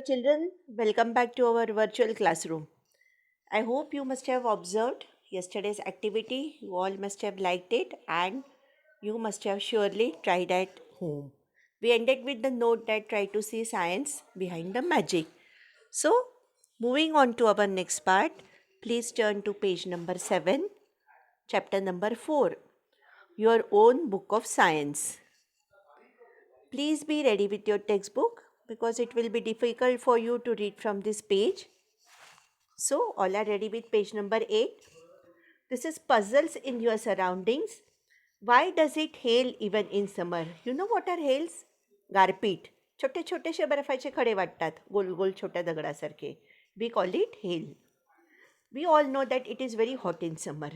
children, welcome back to our virtual classroom. I hope you must have observed yesterday's activity. You all must have liked it and you must have surely tried at home. We ended with the note that try to see science behind the magic. So, moving on to our next part, please turn to page number 7, chapter number 4, your own book of science. Please be ready with your textbook because it will be difficult for you to read from this page. So, all are ready with page number 8. This is puzzles in your surroundings. Why does it hail even in summer? You know what are hails? गारपीट. छोटे छोटेसे बर्फाचे खडे वाटतात गोल गोल छोट्या दगडासारखे. We call it hail. We all know that it is very hot in summer.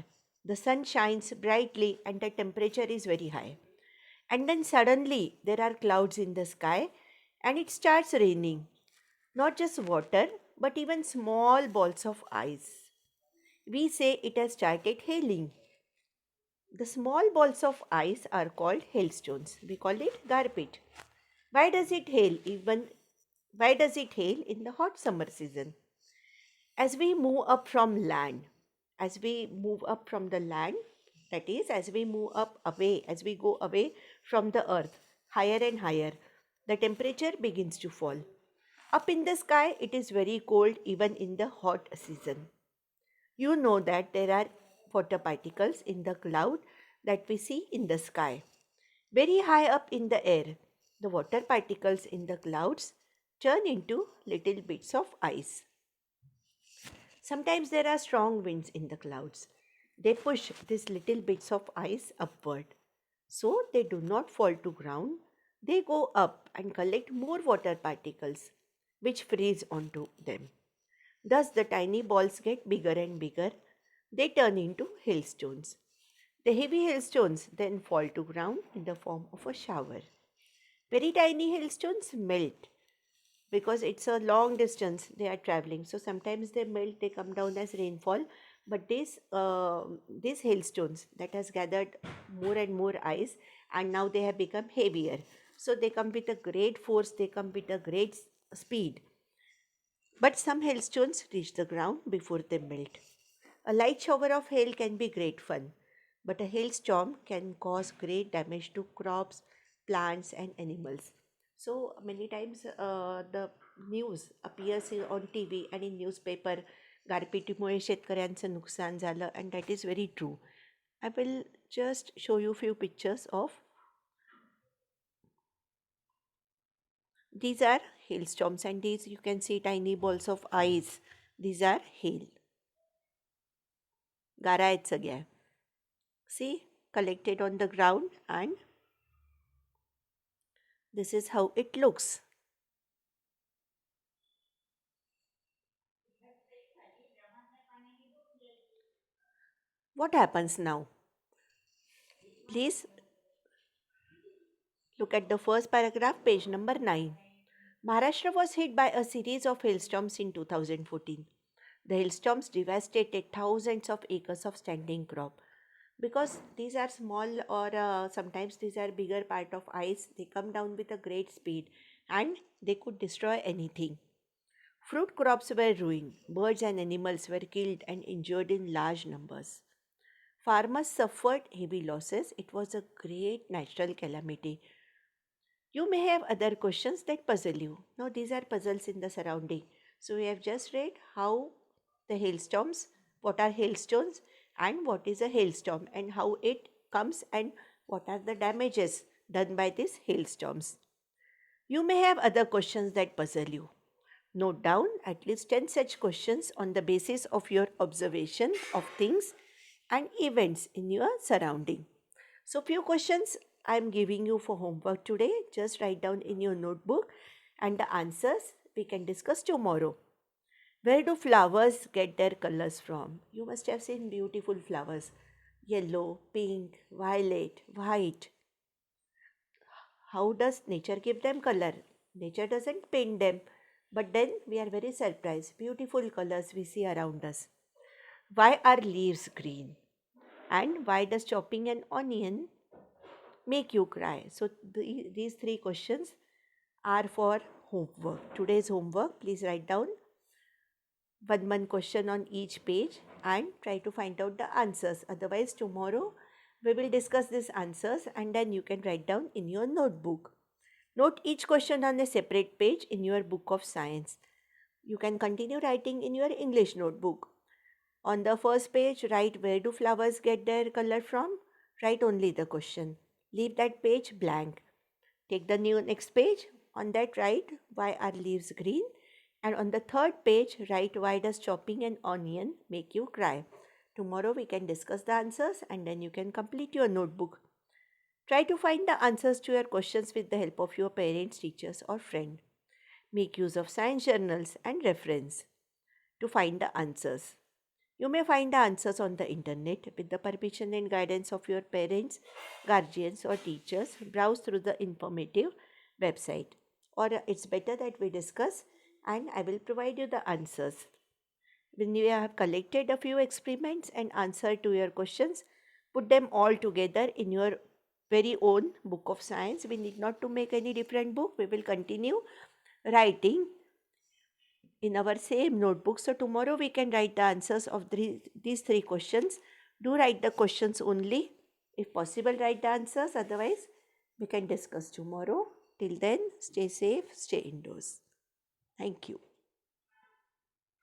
The sun shines brightly and the temperature is very high. And then suddenly there are clouds in the sky and it starts raining. Not just water, but even small balls of ice. We say it has started hailing. The small balls of ice are called hailstones. We call it garpit. Why does it hail even why does it hail in the hot summer season? As we move up from land, as we move up from the land, that is, as we move up away, as we go away from the earth, higher and higher, the temperature begins to fall. Up in the sky, it is very cold even in the hot season. You know that there are water particles in the cloud that we see in the sky. Very high up in the air, the water particles in the clouds turn into little bits of ice. Sometimes there are strong winds in the clouds. They push these little bits of ice upward. So they do not fall to ground. They go up and collect more water particles which freeze onto them. Thus the tiny balls get bigger and bigger. They turn into hailstones. The heavy hailstones then fall to ground in the form of a shower. Very tiny hailstones melt because it's a long distance they are traveling. So sometimes they melt, they come down as rainfall. But these hailstones that has gathered more and more ice, and now they have become heavier. So they come with a great force. They come with a great speed. But some hailstones reach the ground before they melt. A light shower of hail can be great fun, but a hailstorm can cause great damage to crops, plants, and animals. So many times the news appears on TV and in newspaper गारपिटीमुळे शेतकऱ्यांचं नुकसान झालं and that is very true. I will just show you few pictures of these are hailstorms and these you can see tiny balls of ice. These are hail. गारा आहेत सगळ्या. See, collected on the ground and this is how it looks. What happens now? Please look at the first paragraph, page number 9. Maharashtra was hit by a series of hailstorms in 2014. The hailstorms devastated thousands of acres of standing crop. Because these are small or sometimes these are bigger part of ice, they come down with a great speed and they could destroy anything. Fruit crops were ruined, birds and animals were killed and injured in large numbers. Farmers suffered heavy losses. It was a great natural calamity. You may have other questions that puzzle you. Now, these are puzzles in the surrounding. So, we have just read how the hailstorms, what are hailstones, and what is a hailstorm, and how it comes, and what are the damages done by these hailstorms. You may have other questions that puzzle you. Note down at least 10 such questions on the basis of your observation of things and events in your surrounding. So, few questions I am giving you for homework today. Just write down in your notebook and the answers we can discuss tomorrow. Where do flowers get their colors from? You must have seen beautiful flowers yellow, pink, violet, white. How does nature give them color? Nature doesn't paint them, but then we are very surprised. Beautiful colors we see around us. Why are leaves green? And why does chopping an onion make you cry? So these three questions are for homework. Today's homework, please write down one question on each page and try to find out the answers. Otherwise, tomorrow we will discuss these answers and then you can write down in your notebook. Note each question on a separate page in your book of science. You can continue writing in your English notebook. On the first page, write where do flowers get their color from? Write only the question. Leave that page blank. Take the new next page. On that, write why are leaves green? And on the third page, write why does chopping an onion make you cry? Tomorrow we can discuss the answers and then you can complete your notebook. Try to find the answers to your questions with the help of your parents, teachers, or friend. Make use of science journals and reference to find the answers. You may find the answers on the internet with the permission and guidance of your parents, guardians, or teachers. Browse through the informative website. Or it's better that we discuss and I will provide you the answers. When you have collected a few experiments and answer to your questions, put them all together in your very own book of science. We need not to make any different book. We will continue writing in our same notebook. So tomorrow we can write the answers of these three questions. Do write the questions only. If possible, write the answers. Otherwise, we can discuss tomorrow. Till then, stay safe, stay indoors. Thank you.